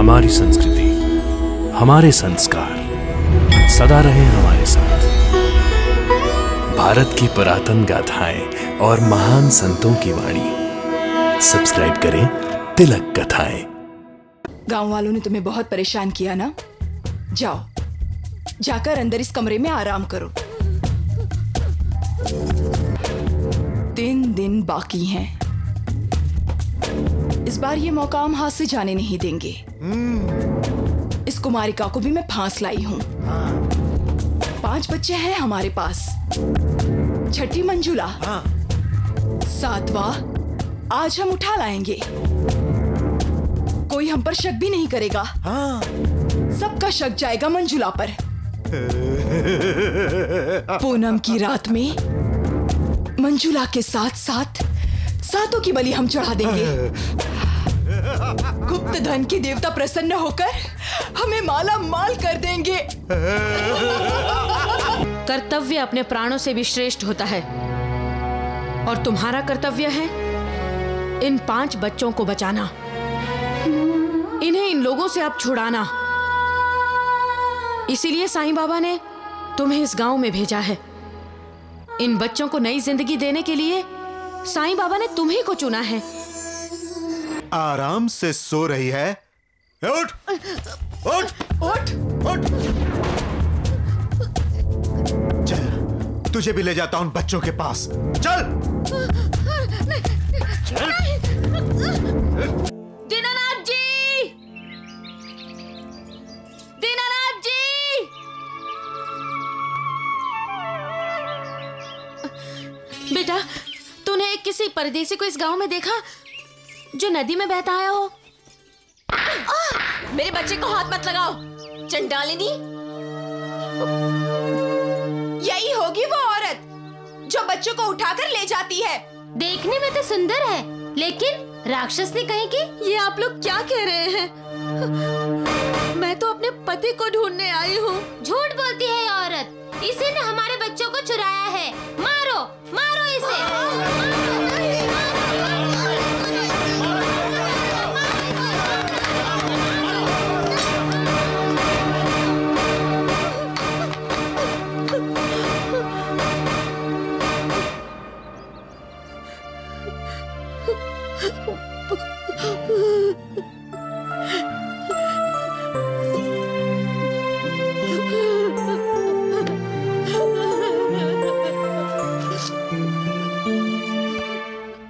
हमारी संस्कृति, हमारे संस्कार सदा रहे हमारे साथ। भारत की पुरातन गाथाएं और महान संतों की वाणी। सब्सक्राइब करें तिलक कथाएं। गांव वालों ने तुम्हें बहुत परेशान किया ना? जाओ, जाकर अंदर इस कमरे में आराम करो। 3 दिन बाकी हैं। इस बार ये मौका हम हाथ से जाने नहीं देंगे। इस कुमारिका को भी मैं फांस लाई हूँ। 5 बच्चे हैं हमारे पास। छठी मंजुला, 7वां आज हम उठा लाएंगे। कोई हम पर शक भी नहीं करेगा। सबका शक जाएगा मंजुला पर। पूनम की रात में मंजुला के साथ साथ सातों की बलि हम चढ़ा देंगे। गुप्त धन की देवता प्रसन्न होकर हमें माला माल कर देंगे। कर्तव्य अपने प्राणों से भी श्रेष्ठ होता है और तुम्हारा कर्तव्य है इन 5 बच्चों को बचाना। इन्हें इन लोगों से अब छुड़ाना। इसीलिए साईं बाबा ने तुम्हें इस गांव में भेजा है। इन बच्चों को नई जिंदगी देने के लिए साईं बाबा ने तुम्ही को चुना है। आराम से सो रही है। उठ, उठ, उठ, उठ। चल, तुझे भी ले जाता हूं बच्चों के पास। चल, चल। दीनानाथ जी, दीनानाथ जी। बेटा, तूने किसी परदेसी को इस गांव में देखा जो नदी में बहता आया हो? मेरे बच्चे को हाथ मत लगाओ, चंडालिनी। यही होगी वो औरत जो बच्चों को उठाकर ले जाती है। देखने में तो सुंदर है, लेकिन राक्षस ने कही कि ये आप लोग क्या कह रहे हैं? मैं तो अपने पति को ढूंढने आई हूँ। झूठ बोलती है ये औरत। इसी ने हमारे बच्चों को चुराया है। मारो, मारो इसे।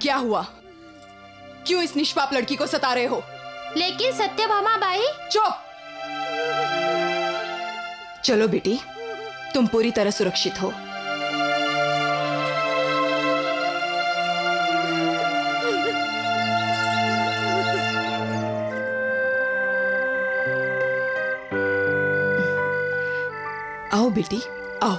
क्या हुआ? क्यों इस निष्पाप लड़की को सता रहे हो? लेकिन सत्यभामा बाई। चुप! चलो बेटी, तुम पूरी तरह सुरक्षित हो। आओ बेटी, आओ।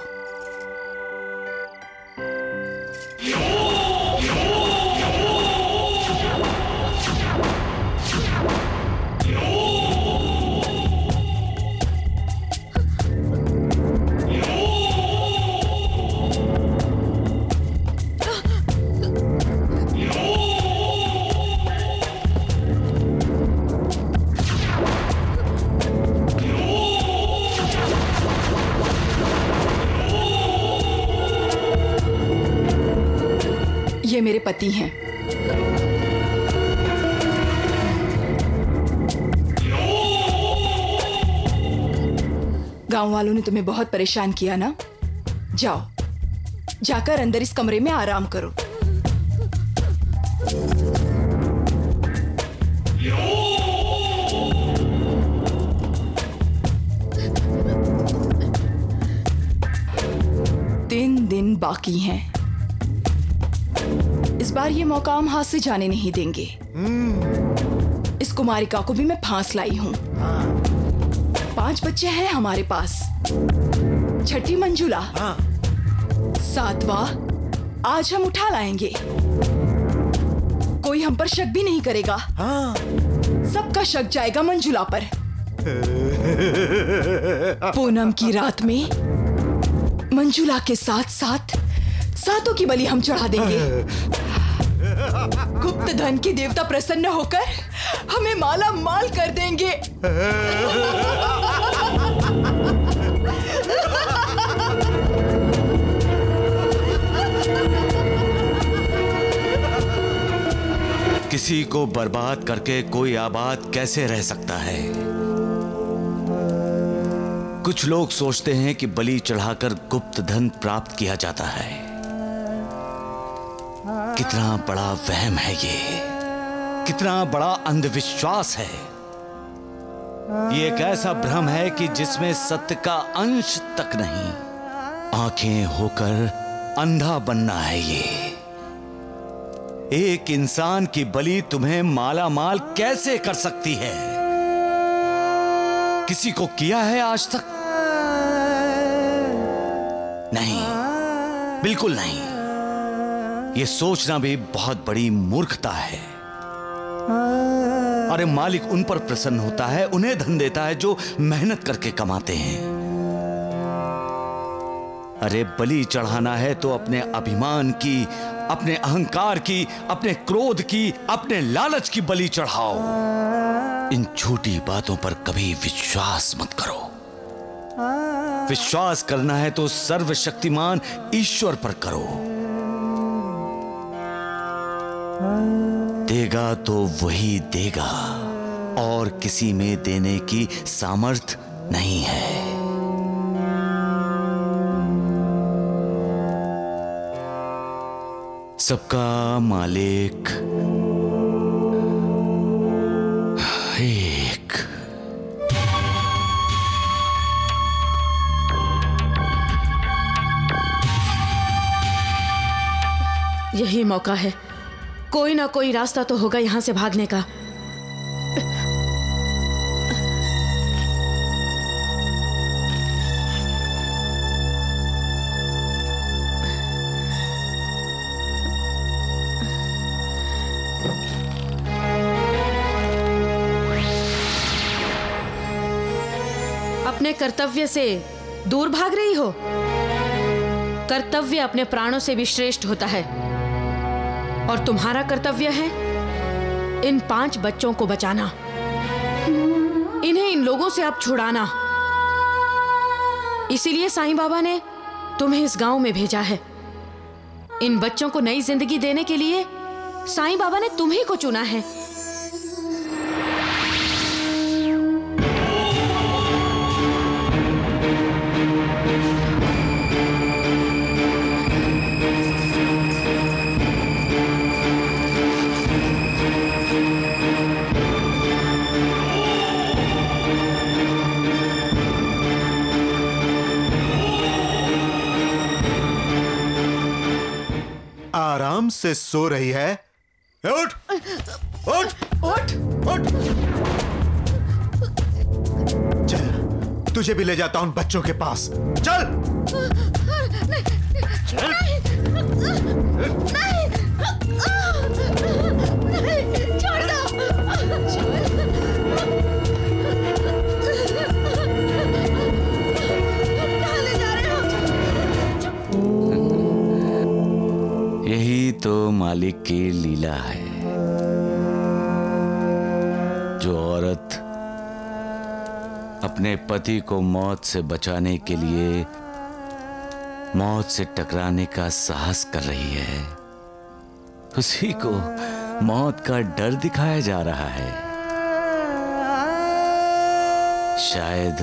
ये मेरे पति हैं। गांव वालों ने तुम्हें बहुत परेशान किया ना? जाओ, जाकर अंदर इस कमरे में आराम करो। तीन दिन बाकी हैं। इस बार ये मौका हम हाथ से जाने नहीं देंगे। इस कुमारिका को भी मैं फांस लाई हूँ। 5 बच्चे हैं हमारे पास। छठी मंजुला, 7वां आज हम उठा लाएंगे। कोई हम पर शक भी नहीं करेगा। सबका शक जाएगा मंजुला पर। पूनम की रात में मंजुला के साथ साथ सातों की बलि हम चढ़ा देंगे। गुप्त धन की देवता प्रसन्न होकर हमें माला माल कर देंगे। किसी को बर्बाद करके कोई आबाद कैसे रह सकता है? कुछ लोग सोचते हैं कि बलि चढ़ाकर गुप्त धन प्राप्त किया जाता है। कितना बड़ा वहम है ये, कितना बड़ा अंधविश्वास है। ये एक ऐसा भ्रम है कि जिसमें सत्य का अंश तक नहीं। आंखें होकर अंधा बनना है ये। एक इंसान की बलि तुम्हें माला माल कैसे कर सकती है? किसी को किया है आज तक? नहीं, बिल्कुल नहीं। यह सोचना भी बहुत बड़ी मूर्खता है। अरे मालिक उन पर प्रसन्न होता है, उन्हें धन देता है जो मेहनत करके कमाते हैं। अरे बलि चढ़ाना है तो अपने अभिमान की, अपने अहंकार की, अपने क्रोध की, अपने लालच की बलि चढ़ाओ। इन झूठी बातों पर कभी विश्वास मत करो। विश्वास करना है तो सर्वशक्तिमान ईश्वर पर करो। देगा तो वही देगा, और किसी में देने की सामर्थ नहीं है। सबका मालिक एक। यही मौका है, कोई ना कोई रास्ता तो होगा यहां से भागने का। अपने कर्तव्य से दूर भाग रही हो? कर्तव्य अपने प्राणों से भी श्रेष्ठ होता है, और तुम्हारा कर्तव्य है इन 5 बच्चों को बचाना। इन्हें इन लोगों से आप छुड़ाना। इसीलिए साईं बाबा ने तुम्हें इस गांव में भेजा है। इन बच्चों को नई जिंदगी देने के लिए साईं बाबा ने तुम्ही को चुना है। आराम से सो रही है। उठ उठ उठ उठ। चल, तुझे भी ले जाता हूं बच्चों के पास। चल चल। नहीं, छोड़ दो। कहाँ ले जा रहे हो? यही तो मालिक की लीला है। जो औरत अपने पति को मौत से बचाने के लिए मौत से टकराने का साहस कर रही है, उसी को मौत का डर दिखाया जा रहा है। शायद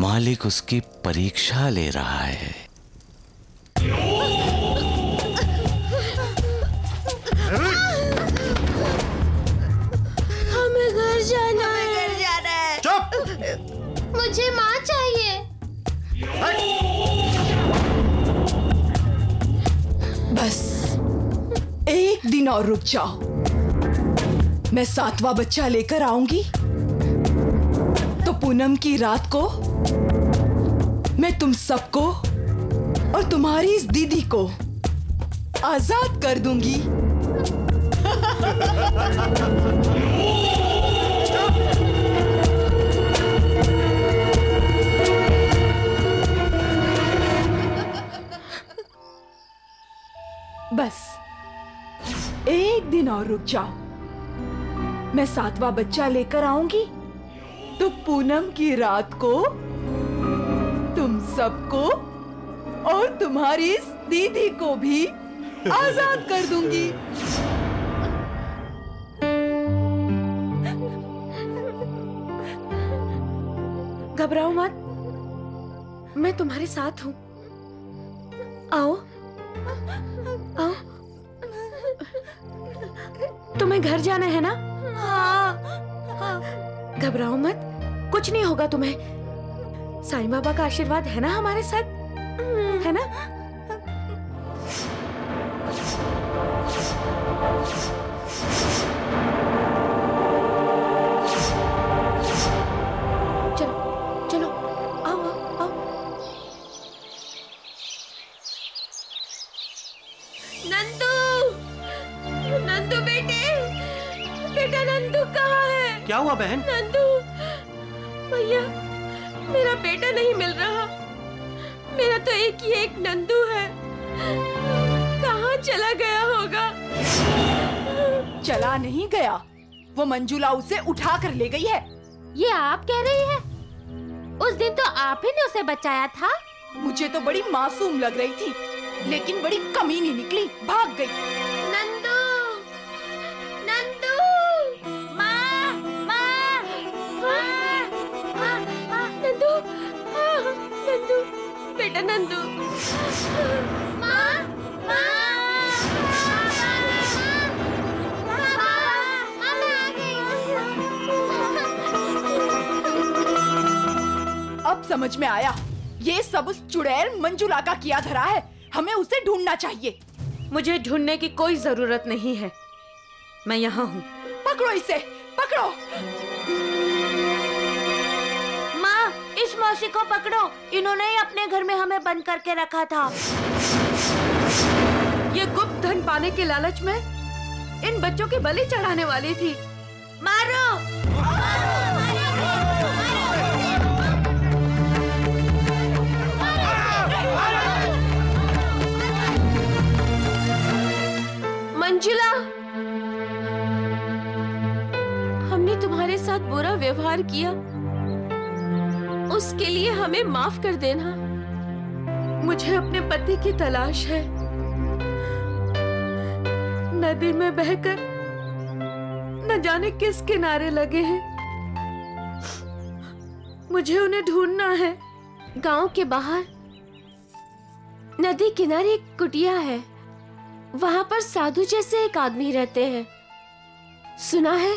मालिक उसकी परीक्षा ले रहा है। हमें घर जाना है। चुप। मुझे माँ चाहिए। बस एक दिन और रुक जाओ, मैं 7वां बच्चा लेकर आऊंगी तो पूनम की रात को मैं तुम सबको और तुम्हारी इस दीदी को आजाद कर दूंगी। बस एक दिन और रुक जाओ, मैं 7वां बच्चा लेकर आऊंगी तो पूनम की रात को तुम सबको और तुम्हारी इस दीदी को भी आजाद कर दूंगी। घबराओ मत, मैं तुम्हारे साथ हूँ। आओ आओ। तुम्हें घर जाना है ना? घबराओ मत, कुछ नहीं होगा तुम्हें। साईं बाबा का आशीर्वाद है ना हमारे साथ, है ना? चलो चलो, आओ आओ आओ। नंदू, नंदू बेटे, बेटा नंदू कहाँ है? क्या हुआ बहन? नंदू, भैया मेरा बेटा नहीं मिल रहा। मेरा तो एक ही एक नंदू है, कहाँ चला गया होगा? चला नहीं गया, वो मंजुला उसे उठा कर ले गई है। ये आप कह रही है? उस दिन तो आप ही ने उसे बचाया था। मुझे तो बड़ी मासूम लग रही थी, लेकिन बड़ी कमीनी निकली, भाग गई। नंदू, नंदू, माँ, माँ, माँ, नंदू, नंदू, बेटा नंदू। माँ, माँ, अब समझ में आया, ये सब उस चुड़ैल मंजुला का किया धरा है। हमें उसे ढूंढना चाहिए। मुझे ढूंढने की कोई जरूरत नहीं है, मैं यहाँ हूँ। पकड़ो इसे, पकड़ो। माँ, इस मौसी को पकड़ो, इन्होंने ही अपने घर में हमें बंद करके रखा था। ये गुप्त धन पाने के लालच में इन बच्चों की बलि चढ़ाने वाली थी। मारो! मंजुला, हमने तुम्हारे साथ बुरा व्यवहार किया, उसके लिए हमें माफ कर देना। मुझे अपने पति की तलाश है। नदी में बहकर न जाने किस किनारे लगे हैं। मुझे उन्हें ढूंढना है। गांव के बाहर नदी किनारे एक कुटिया है, वहां पर साधु जैसे एक आदमी रहते हैं। सुना है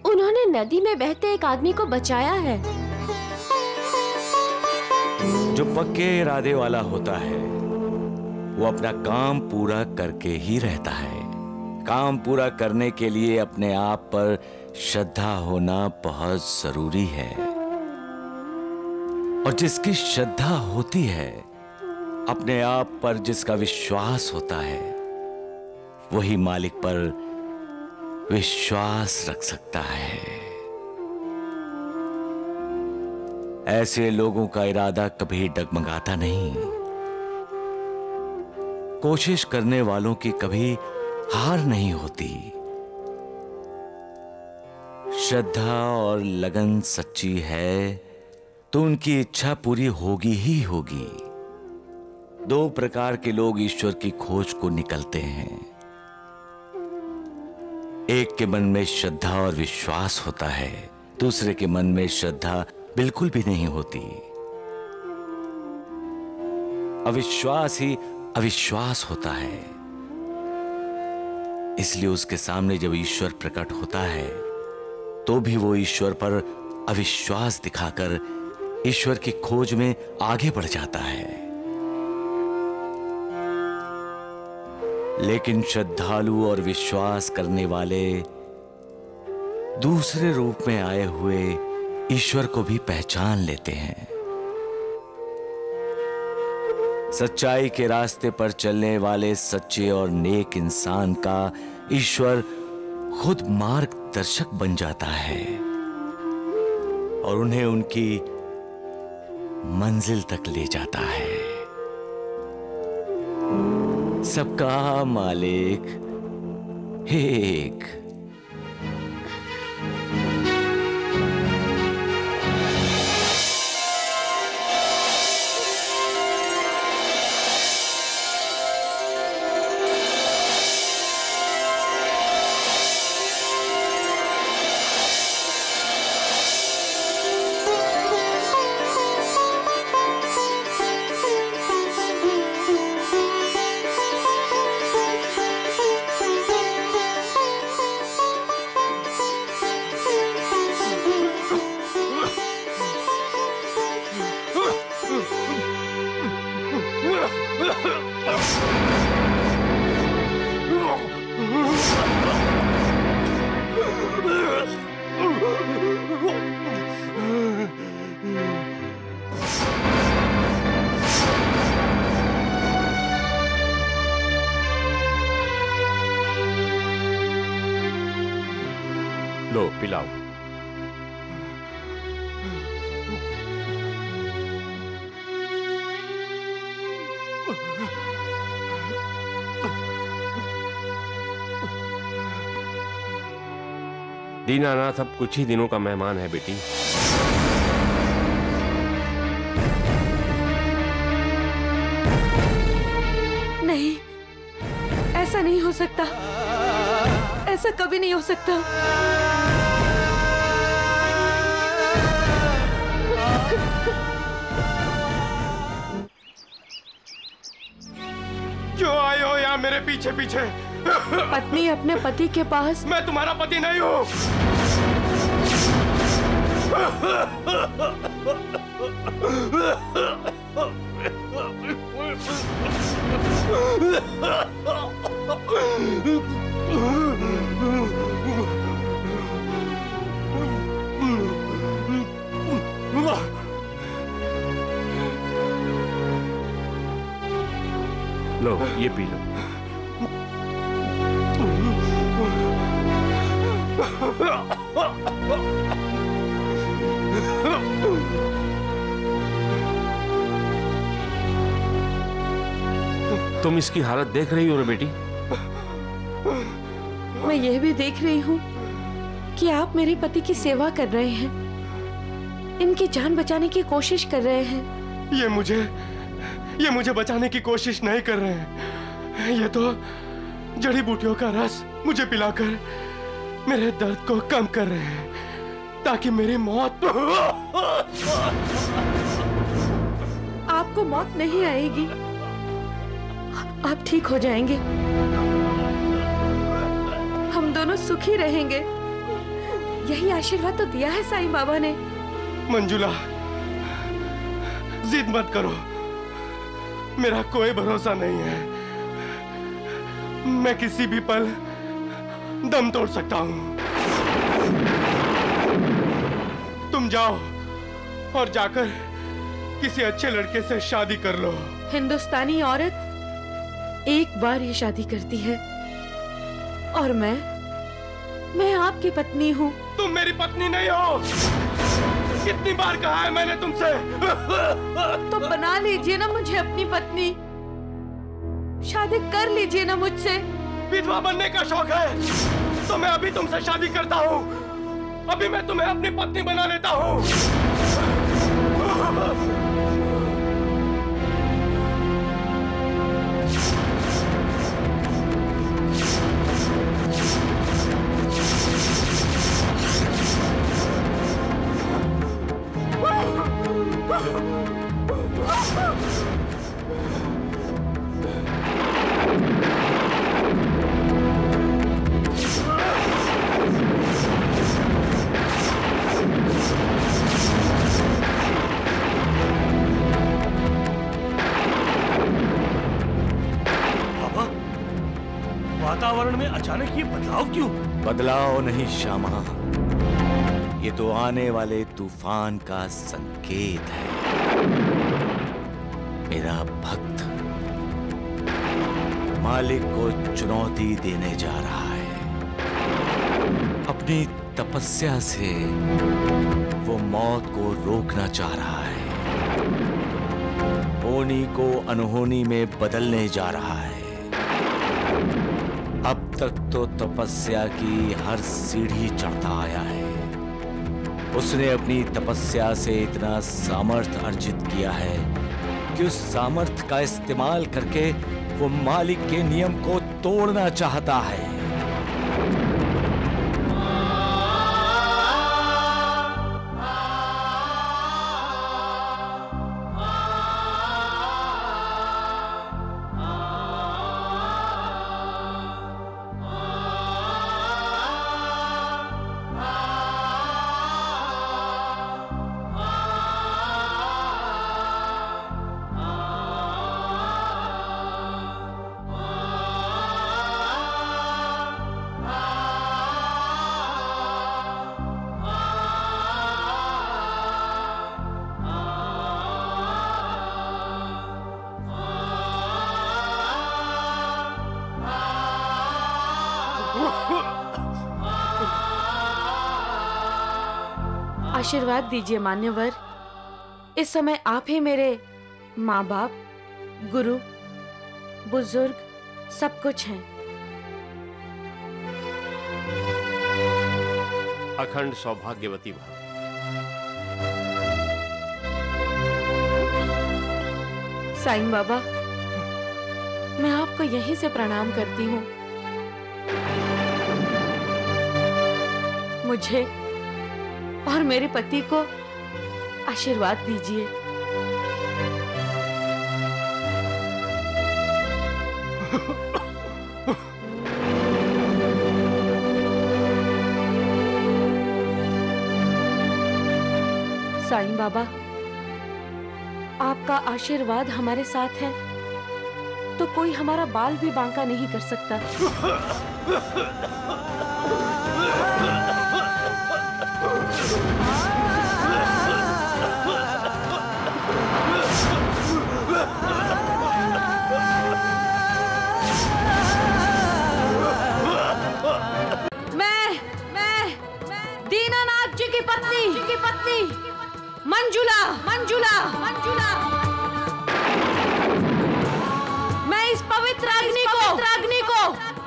उन्होंने नदी में बहते एक आदमी को बचाया है। जो पक्के इरादे वाला होता है वो अपना काम पूरा करके ही रहता है। काम पूरा करने के लिए अपने आप पर श्रद्धा होना बहुत जरूरी है, और जिसकी श्रद्धा होती है, अपने आप पर जिसका विश्वास होता है, वही मालिक पर विश्वास रख सकता है। ऐसे लोगों का इरादा कभी डगमगाता नहीं। कोशिश करने वालों की कभी हार नहीं होती। श्रद्धा और लगन सच्ची है तो उनकी इच्छा पूरी होगी ही होगी। 2 प्रकार के लोग ईश्वर की खोज को निकलते हैं। एक के मन में श्रद्धा और विश्वास होता है, दूसरे के मन में श्रद्धा बिल्कुल भी नहीं होती। अविश्वास ही अविश्वास होता है। इसलिए उसके सामने जब ईश्वर प्रकट होता है तो भी वो ईश्वर पर अविश्वास दिखाकर ईश्वर की खोज में आगे बढ़ जाता है। लेकिन श्रद्धालु और विश्वास करने वाले दूसरे रूप में आए हुए ईश्वर को भी पहचान लेते हैं। सच्चाई के रास्ते पर चलने वाले सच्चे और नेक इंसान का ईश्वर खुद मार्गदर्शक बन जाता है और उन्हें उनकी मंजिल तक ले जाता है। सबका मालिक एक। पिलाओ। दीनानाथ अब कुछ ही दिनों का मेहमान है बेटी। नहीं, ऐसा नहीं हो सकता, ऐसा कभी नहीं हो सकता। क्यों आए हो यहाँ मेरे पीछे पीछे? पत्नी अपने पति के पास। मैं तुम्हारा पति नहीं हूँ। लो ये पी लो। तुम इसकी हालत देख रही हो ना बेटी? मैं यह भी देख रही हूँ कि आप मेरे पति की सेवा कर रहे हैं, इनकी जान बचाने की कोशिश कर रहे हैं। ये मुझे बचाने की कोशिश नहीं कर रहे हैं। ये तो जड़ी बूटियों का रस मुझे पिलाकर मेरे दर्द को कम कर रहे हैं, ताकि मेरी मौत। आपको मौत नहीं आएगी, आप ठीक हो जाएंगे, हम दोनों सुखी रहेंगे। यही आशीर्वाद तो दिया है साईं बाबा ने। मंजुला, जिद मत करो, मेरा कोई भरोसा नहीं है। मैं किसी भी पल दम तोड़ सकता हूं। तुम जाओ और जाकर किसी अच्छे लड़के से शादी कर लो। हिंदुस्तानी औरत एक बार ही शादी करती है, और मैं आपकी पत्नी हूँ। तुम मेरी पत्नी नहीं हो, कितनी बार कहा है मैंने तुमसे। तो बना लीजिए ना मुझे अपनी पत्नी, शादी कर लीजिए ना मुझसे। विधवा बनने का शौक है तो मैं अभी तुमसे शादी करता हूँ, अभी मैं तुम्हें अपनी पत्नी बना लेता हूँ। वातावरण में अचानक ये बदलाव क्यों? बदलाव नहीं श्यामा, ये तो आने वाले तूफान का संकेत है। मेरा भक्त मालिक को चुनौती देने जा रहा है। अपनी तपस्या से वो मौत को रोकना चाह रहा है, होनी को अनहोनी में बदलने जा रहा है। अब तक तो तपस्या की हर सीढ़ी चढ़ता आया है। उसने अपनी तपस्या से इतना सामर्थ्य अर्जित किया है कि उस सामर्थ्य का इस्तेमाल करके वो मालिक के नियम को तोड़ना चाहता है। आशीर्वाद दीजिए मान्यवर। इस समय आप ही मेरे माँ बाप, गुरु, बुजुर्ग सब कुछ हैं। अखंड सौभाग्यवती भव। साईं बाबा, मैं आपको यहीं से प्रणाम करती हूँ। मुझे और मेरे पति को आशीर्वाद दीजिए। साईं बाबा, आपका आशीर्वाद हमारे साथ है तो कोई हमारा बाल भी बांका नहीं कर सकता। मैं दीनानाथ जी की पत्नी मंजुला मैं इस पवित्र अग्नि को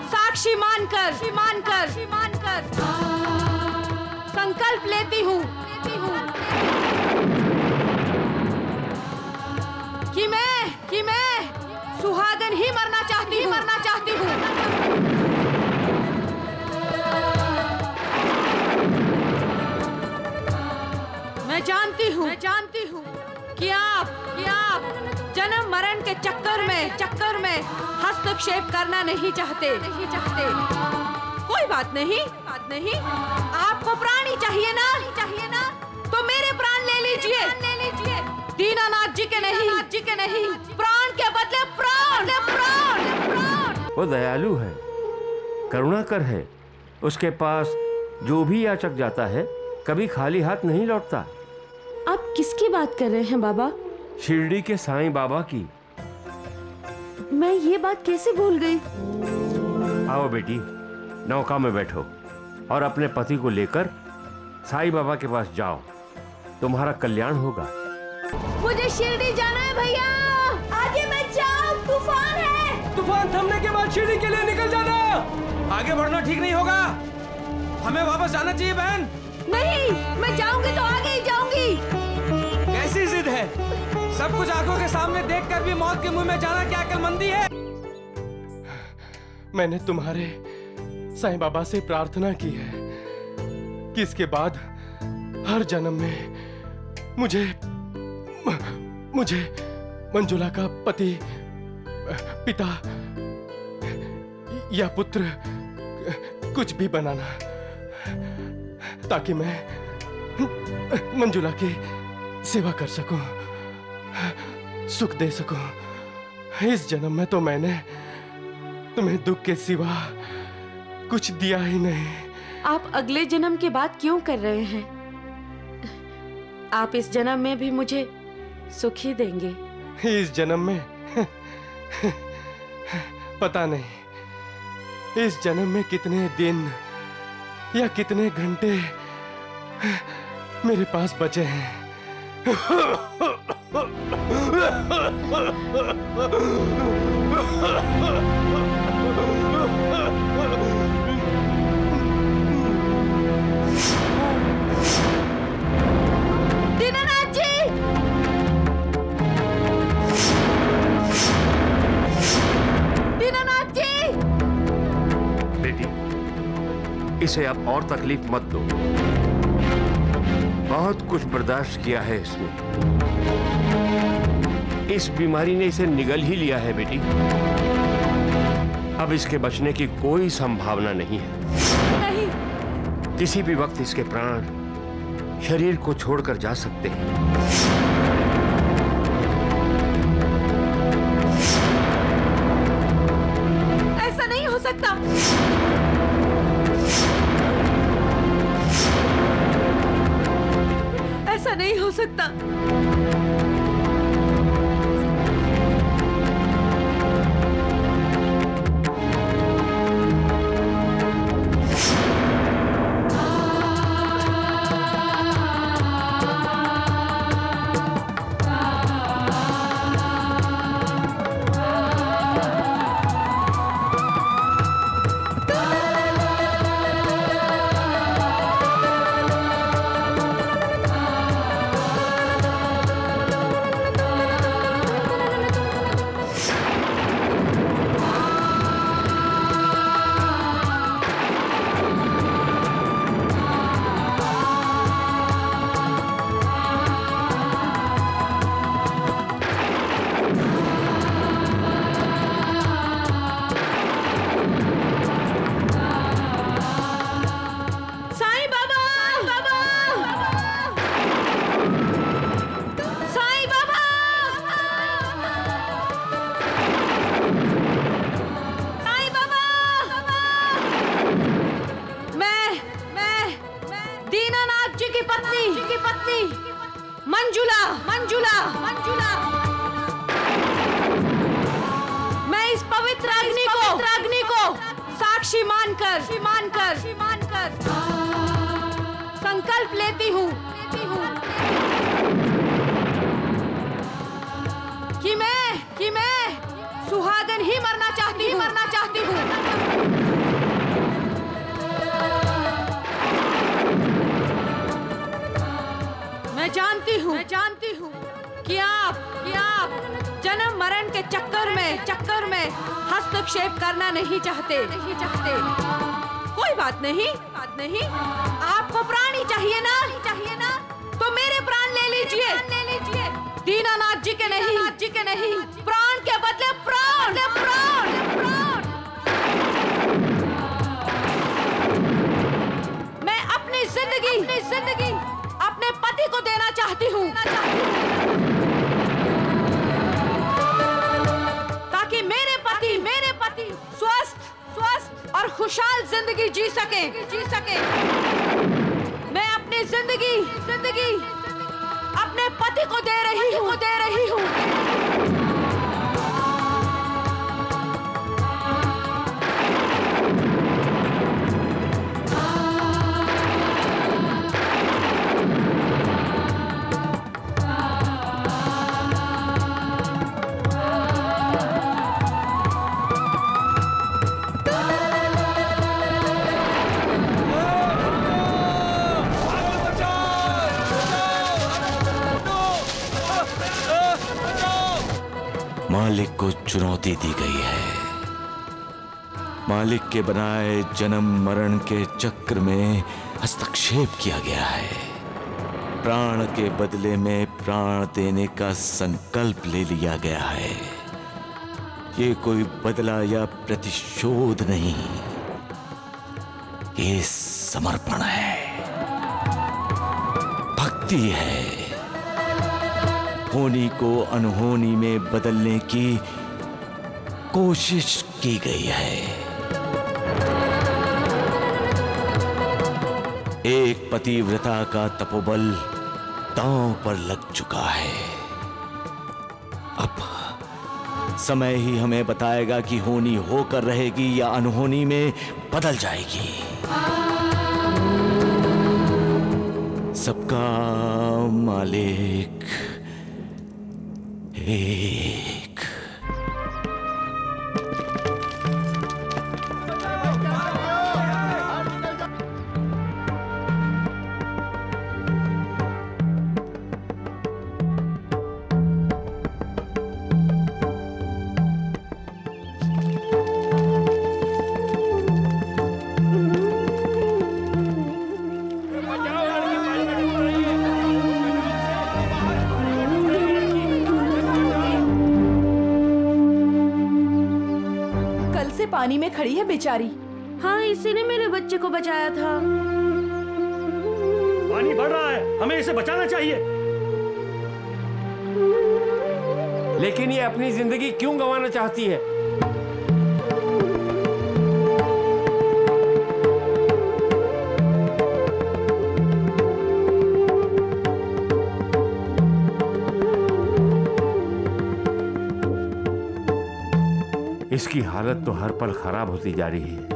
साक्षी मानकर संकल्प लेती हूँ कि मैं सुहागन ही मरना चाहती हूँ। मैं जानती हूँ कि आप जन्म मरण के चक्कर में हस्तक्षेप करना नहीं चाहते। कोई बात नहीं। आपको प्राणी चाहिए ना तो मेरे प्राण ले लीजिए। दीनानाथ जी के नहीं, प्राण के बदले प्राण। वो दयालु है, करुणाकर है। उसके पास जो भी याचक जाता है कभी खाली हाथ नहीं लौटता। आप किसकी बात कर रहे हैं बाबा? शिरडी के साईं बाबा की। मैं ये बात कैसे भूल गई? आओ बेटी, नौका में बैठो और अपने पति को लेकर साईं बाबा के पास जाओ। तुम्हारा कल्याण होगा। मुझे शिरडी जाना है भैया। आगे मत जाओ, तूफान है। तूफान थमने के बाद शिरडी के लिए निकल जाना। आगे बढ़ना ठीक नहीं होगा, हमें वापस जाना चाहिए बहन। नहीं, मैं जाऊंगी तो आगे ही जाऊंगी। कैसी जिद है? सब कुछ आंखों के सामने देखकर भी मौत के मुंह में जाना क्या अक्लमंदी है? मैंने तुम्हारे साईं बाबा से प्रार्थना की है कि इसके बाद हर जन्म में मुझे मंजुला का पति, पिता या पुत्र कुछ भी बनाना, ताकि मैं मंजुला की सेवा कर सकूं, सुख दे सकूं। इस जन्म में तो मैंने तुम्हें दुख के सिवा कुछ दिया ही नहीं। आप अगले जन्म की बात क्यों कर रहे हैं? आप इस जन्म में भी मुझे सुख ही देंगे। इस जन्म में पता नहीं इस जन्म में कितने दिन या कितने घंटे मेरे पास बचे हैं। दीनानाथ जी! दीनानाथ जी! बेटी, इसे अब और तकलीफ मत दो। बहुत कुछ बर्दाश्त किया है इसने। इस बीमारी ने इसे निगल ही लिया है बेटी। अब इसके बचने की कोई संभावना नहीं है। नहीं। किसी भी वक्त इसके प्राण शरीर को छोड़कर जा सकते हैं। ऐसा नहीं हो सकता। ऐसा नहीं हो सकता। जी की पत्नी मंजुला मंजुला मंजुला। मैं इस पवित्र अग्नि को साक्षी मानकर संकल्प लेती हूँ कि मैं सुहागन ही मरना चाहती हूँ। मैं जानती हूँ कि आप जन्म मरण के चक्कर में हस्तक्षेप करना नहीं चाहते। कोई बात नहीं। आपको प्राण ही चाहिए ना, तो मेरे प्राण ले लीजिए। दीनानाथ जी के नहीं, प्राण के बदले प्राण। मैं अपनी जिंदगी अपने पति को देना चाहती हूँ, ताकि मेरे पति स्वस्थ और खुशहाल जिंदगी जी सके। मैं अपनी जिंदगी अपने पति को दे रही हूँ। मालिक को चुनौती दी गई है। मालिक के बनाए जन्म मरण के चक्र में हस्तक्षेप किया गया है। प्राण के बदले में प्राण देने का संकल्प ले लिया गया है। ये कोई बदला या प्रतिशोध नहीं, ये समर्पण है, भक्ति है। होनी को अनहोनी में बदलने की कोशिश की गई है। एक पतिव्रता का तपोबल दांव पर लग चुका है। अब समय ही हमें बताएगा कि होनी होकर रहेगी या अनहोनी में बदल जाएगी। सबका मालिक एक। पानी में खड़ी है बेचारी। हाँ, इसी ने मेरे बच्चे को बचाया था। पानी बढ़ रहा है, हमें इसे बचाना चाहिए। लेकिन ये अपनी जिंदगी क्यों गंवाना चाहती है? इसकी हालत तो हर पल खराब होती जा रही है।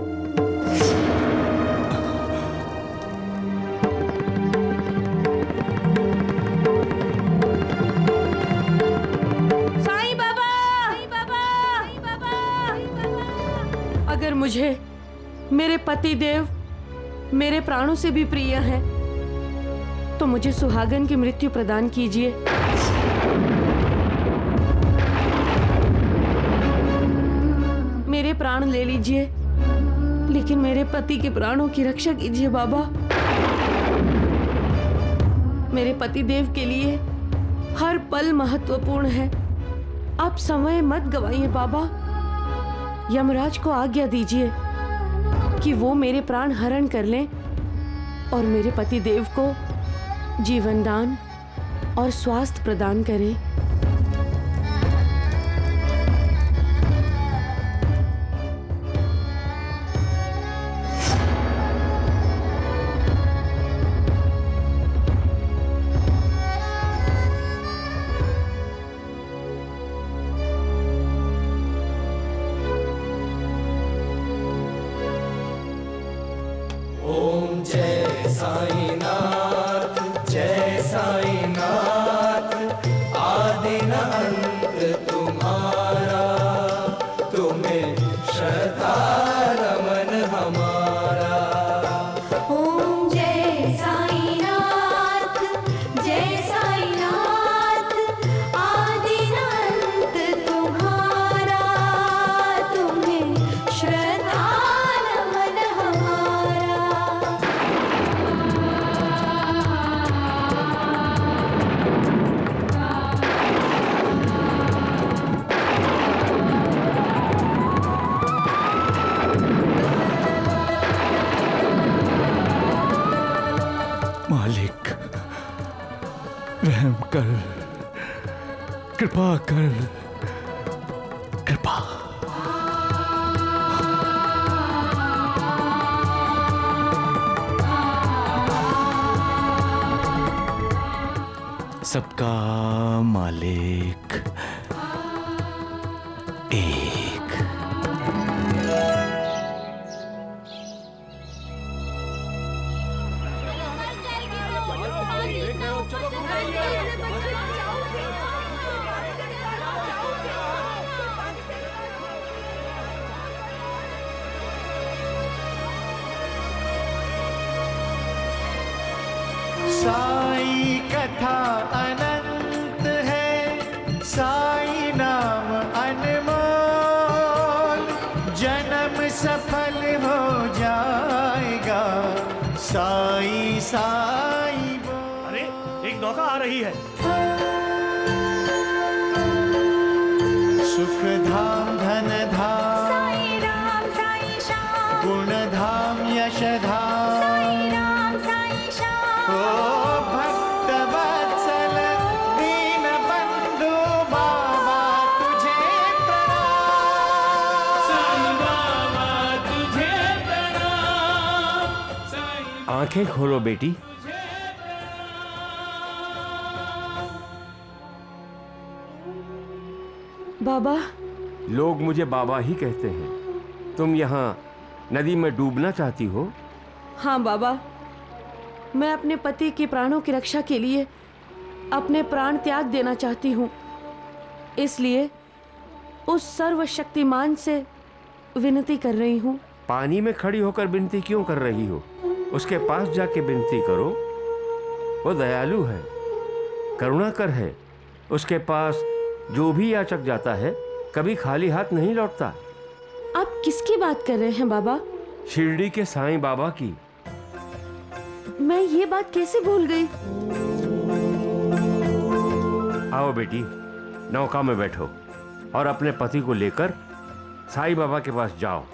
साईं बाबा, अगर मुझे मेरे पति देव मेरे प्राणों से भी प्रिय हैं, तो मुझे सुहागन की मृत्यु प्रदान कीजिए। मेरे प्राण ले लीजिए, लेकिन मेरे पति के प्राणों की रक्षा कीजिए बाबा। मेरे पति देव के लिए हर पल महत्वपूर्ण है। आप समय मत गवाइए बाबा। यमराज को आज्ञा दीजिए कि वो मेरे प्राण हरण कर लें और मेरे पति देव को जीवन दान और स्वास्थ्य प्रदान करें। रहम कर, कृपा कर, कृपा। सबका मालिक एक। साई कथा अनंत है, साई नाम अनमोल, जन्म सफल हो जाएगा साई साई बोल। अरे एक नौका आ रही है। सुख धाम धन धाम साई राम साई श्याम, गुण धाम यश धाम साई राम साई श्याम। ओ भक्त वत्सल दीन बंधु बाबा तुझे प्रणाम, साई बाबा तुझे प्रणाम। आंखें खोलो बेटी। बाबा। लोग मुझे बाबा ही कहते हैं। तुम यहाँ नदी में डूबना चाहती हो? हाँ बाबा, मैं अपने पति के प्राणों की रक्षा के लिए अपने प्राण त्याग देना चाहती हूँ। इसलिए उस सर्वशक्तिमान से विनती कर रही हूँ। पानी में खड़ी होकर विनती क्यों कर रही हो? उसके पास जाके विनती करो। वो दयालु है, करुणाकर है। उसके पास जो भी याचक जाता है कभी खाली हाथ नहीं लौटता। आप किसकी बात कर रहे हैं बाबा? शिरडी के साईं बाबा की। मैं ये बात कैसे भूल गई? आओ बेटी, नौका में बैठो और अपने पति को लेकर साईं बाबा के पास जाओ।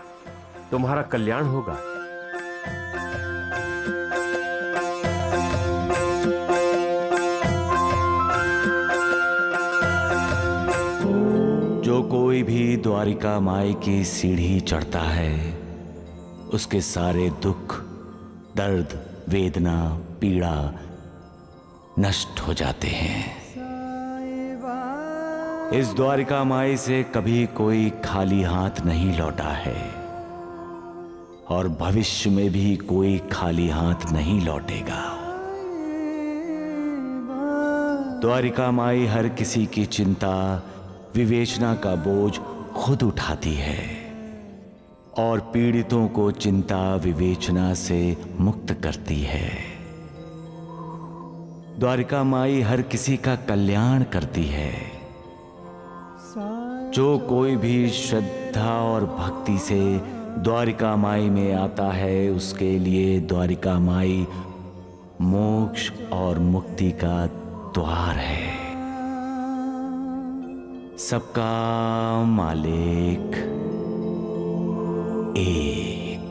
तुम्हारा कल्याण होगा। जो कोई भी द्वारिका माई की सीढ़ी चढ़ता है, उसके सारे दुख, दर्द, वेदना, पीड़ा नष्ट हो जाते हैं। इस द्वारिका माई से कभी कोई खाली हाथ नहीं लौटा है और भविष्य में भी कोई खाली हाथ नहीं लौटेगा। द्वारिका माई हर किसी की चिंता, विवेचना का बोझ खुद उठाती है और पीड़ितों को चिंता विवेचना से मुक्त करती है। द्वारिका माई हर किसी का कल्याण करती है। जो कोई भी श्रद्धा और भक्ति से द्वारिका माई में आता है, उसके लिए द्वारिका माई मोक्ष और मुक्ति का द्वार है। सबका मालिक एक।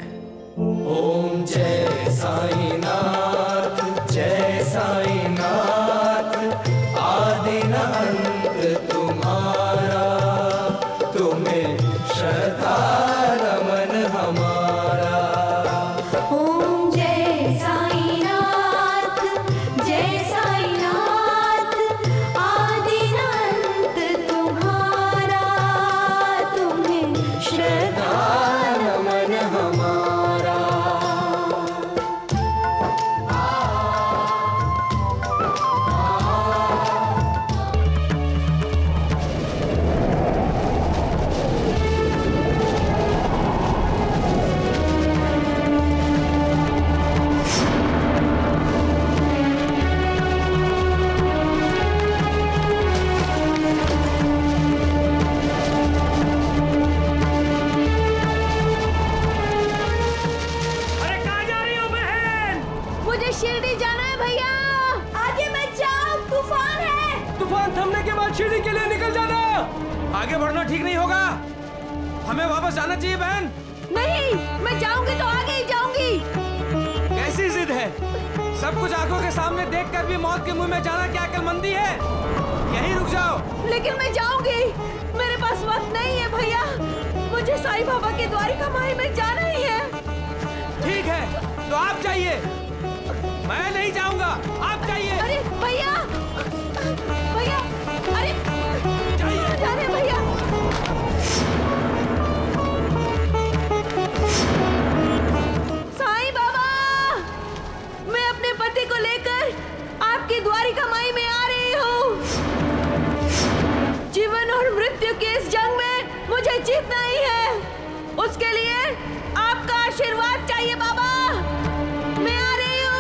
ओम जय साईनाथ, जय साईनाथ, आदि न अंत तुम्हारा, तुम्हें श्रद्धा नमन हमारा। ओम जय साईनाथ, जय साईनाथ, आदि न अंत तुम्हारा, तुम्हें श्रद्धा नमन हमारा। मुझे शिरडी जाना है भैया। आगे मत जाओ, तूफान है। तूफान थमने के बाद शिरडी के लिए निकल जाना। आगे बढ़ना ठीक नहीं होगा। हमें वापस जाना चाहिए बहन। नहीं, मैं जाऊंगी तो आगे ही जाऊंगी। कैसी जिद है? सब कुछ आंखों के सामने देखकर भी मौत के मुंह में जाना क्या अक्लमंदी है? यहीं रुक जाओ। लेकिन मैं जाऊंगी, मेरे पास वक्त नहीं है भैया। मुझे साईं बाबा के द्वारिका माई में जाना ही है। ठीक है, तो आप जाइए, मैं नहीं जाऊंगा, आप जाइए। अरे भैया, भैया, अरे जा रहे भैया। साईं बाबा, मैं अपने पति को लेकर आपकी द्वारिका माई में आ रही हूँ। जीवन और मृत्यु की इस जंग में मुझे जीतना ही है। उसके लिए आपका आशीर्वाद चाहिए बाबा। मैं आ रही हूँ।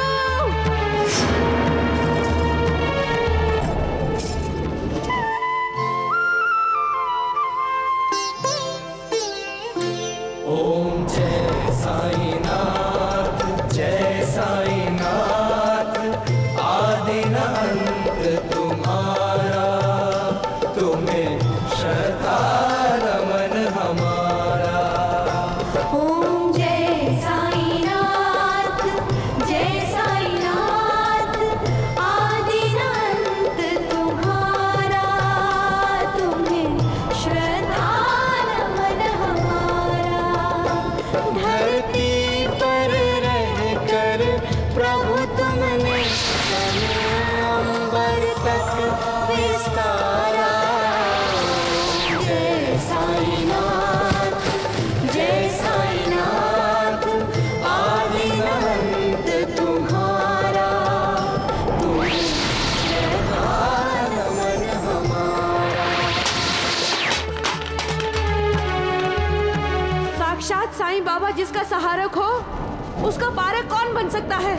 ओम जय साईनाथ, जय साईनाथ। आदि न अंत तुम्हारा, तुम्हें श्रद्धा नमन हमारा। ओम जय साईनाथ, जय साईनाथ। आदि न अंत तुम्हारा, तुम्हें श्रद्धा नमन हमारा। धरती पर रहकर प्रभु तुमने अंबर तक विस्तारा। जय साईनाथ, जय साईनाथ। आदि न अंत तुम्हारा, तुम्हें श्रद्धा नमन हमारा। साक्षात साईं बाबा जिसका सहारक हो, उसका पारक कौन बन सकता है?